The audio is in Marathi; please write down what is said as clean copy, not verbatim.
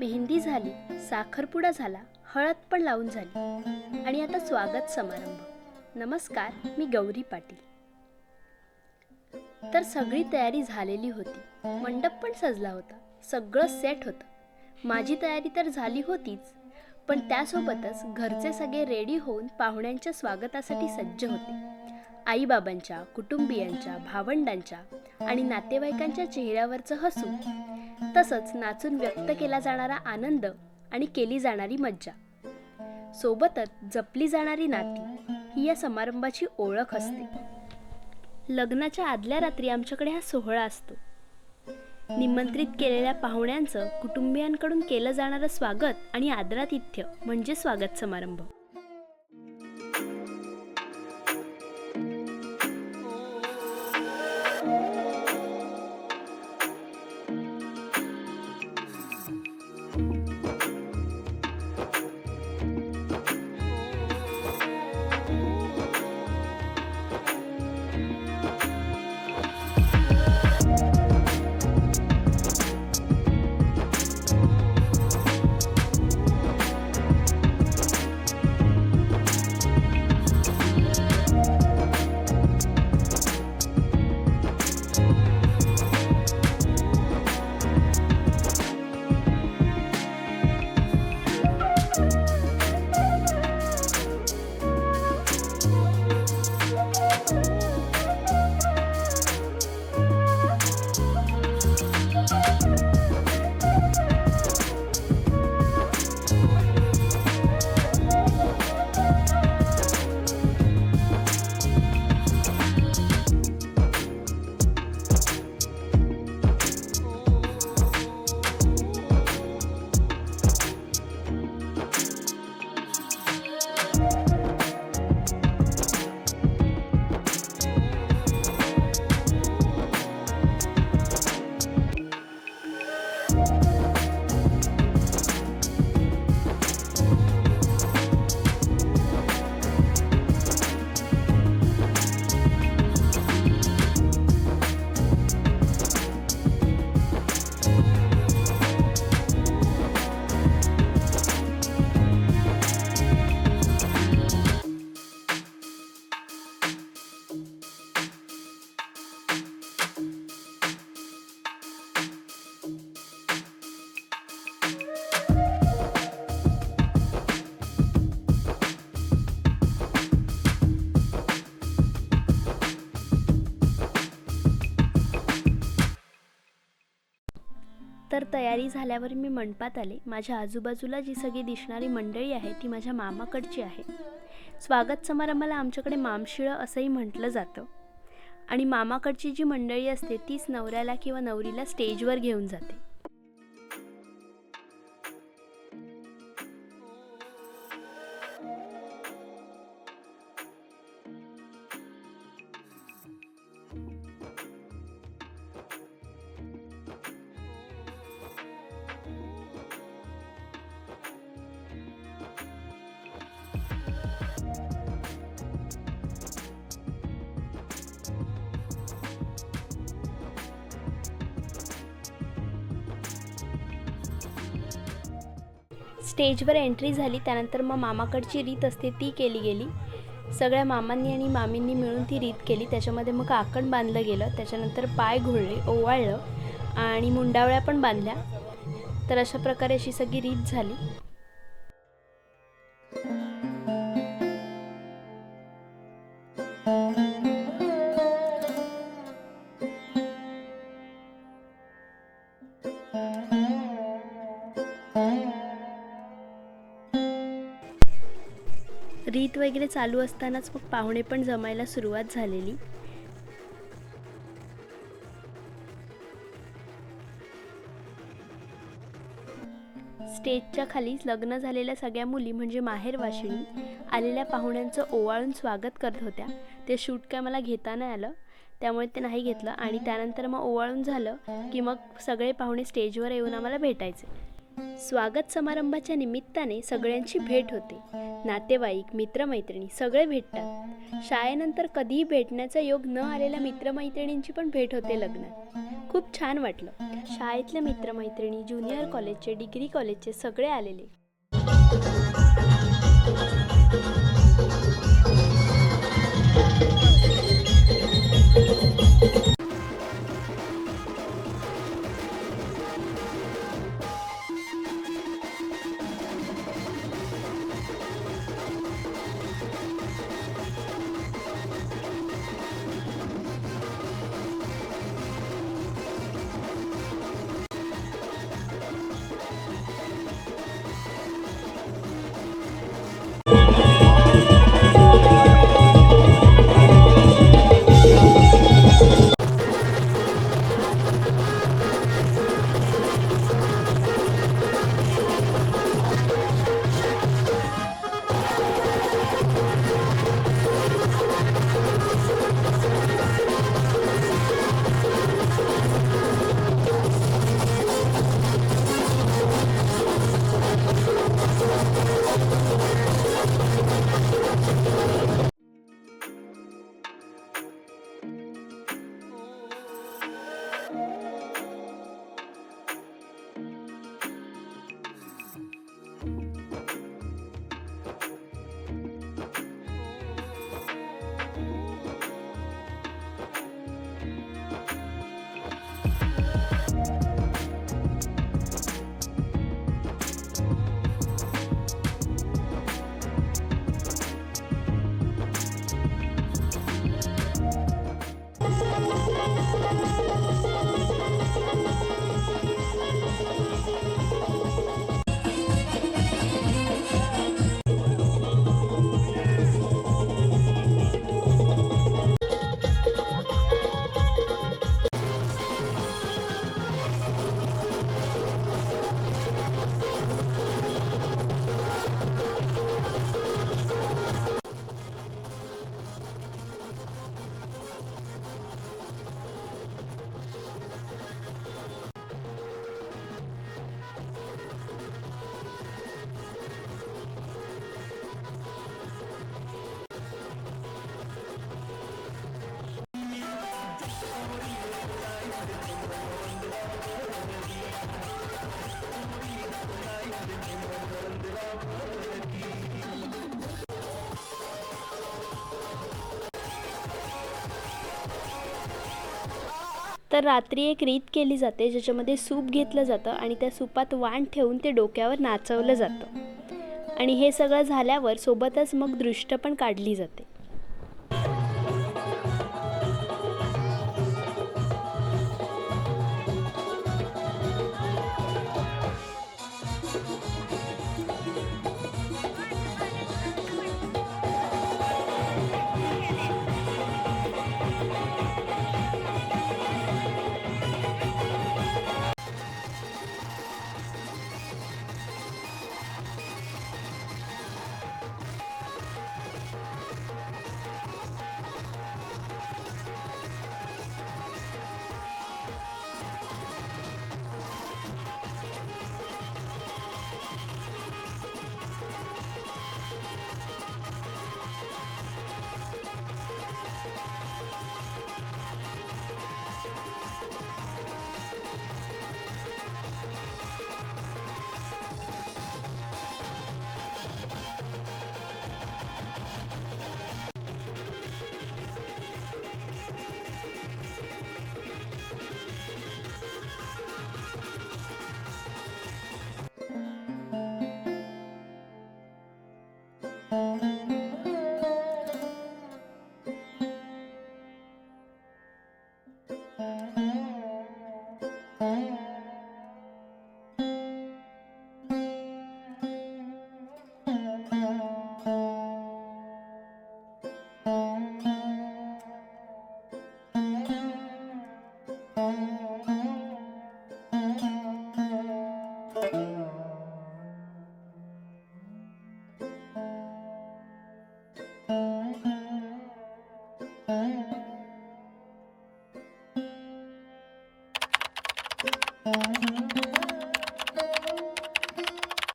मेहंदी झाली, साखरपुडा झाला, हळद पण लावून झाली आणि आता स्वागत समारंभ। नमस्कार, मी गौरी पाटील। तर सगळी तयारी झालेली होती, मंडप पण सजला होता, सगळं सेट होतं। माझी तयारी तर झाली होतीच, पण त्यासोबतच घरचे सगळे रेडी होऊन पाहुण्यांच्या स्वागतासाठी सज्ज होते। आईबाबांच्या, कुटुंबियांच्या, भावंडांच्या आणि नातेवाईकांच्या चेहऱ्यावरचं हसू, तसंच नाचून व्यक्त केला जाणारा आनंद आणि केली जाणारी मज्जा, सोबतच जपली जाणारी नाती ही या समारंभाची ओळख असते। लग्नाच्या आदल्या रात्री आमच्याकडे हा सोहळा असतो। निमंत्रित केलेल्या पाहुण्यांचं कुटुंबियांकडून केलं जाणारं स्वागत आणि आदरातिथ्य म्हणजे स्वागत समारंभ। तर तयारी झाल्यावर मी मंडपात आले। माझ्या आजूबाजूला जी सगळी दिसणारी मंडळी आहे ती माझ्या मामाकडची आहे। स्वागत समारंभाला आमच्याकडे मामशिळं असंही म्हटलं जातं आणि मामाकडची जी मंडळी असते तीच नवऱ्याला किंवा नवरीला स्टेजवर घेऊन जाते। स्टेजवर एंट्री झाली, त्यानंतर मग मामाकडची रीत असते ती केली गेली। सगळ्या मामांनी आणि मामींनी मिळून ती रीत केली। त्याच्यामध्ये मग काकण बांधलं गेलं, त्याच्यानंतर पाय घोळले, ओवाळलं आणि मुंडावळ्या पण बांधल्या। तर अशा प्रकारे अशी सगळी रीत झाली। रीत वगैरे चालू असतानाच मग पाहुणे पण जमायला सुरुवात झालेली। स्टेजच्या खाली लग्न झालेल्या सगळ्या मुली म्हणजे माहेरवाशिणी आलेल्या पाहुण्यांचं ओवाळून स्वागत करत होत्या। ते शूट काय मला घेता नाही आलं, त्यामुळे ते नाही घेतलं। आणि त्यानंतर मग ओवाळून झालं की मग सगळे पाहुणे स्टेजवर येऊन आम्हाला भेटायचे। स्वागत समारंभाच्या निमित्ताने सगळ्यांची भेट होते। नातेवाईक, मित्रमैत्रिणी सगळे भेटतात। शाळेनंतर कधीही भेटण्याचा योग न आलेल्या मित्रमैत्रिणींची पण भेट होते लग्नात। खूप छान वाटलं. शाळेतले मित्रमैत्रिणी, ज्युनियर कॉलेजचे, डिग्री कॉलेजचे सगळे आलेले. तर रात्री एक रीत केली जाते ज्याच्यामध्ये सूप घेतलं जातं आणि त्या सुपात वाण ठेवून ते डोक्यावर नाचवलं जातं आणि हे सगळं झाल्यावर सोबतच मग दृष्ट पण काढली जाते.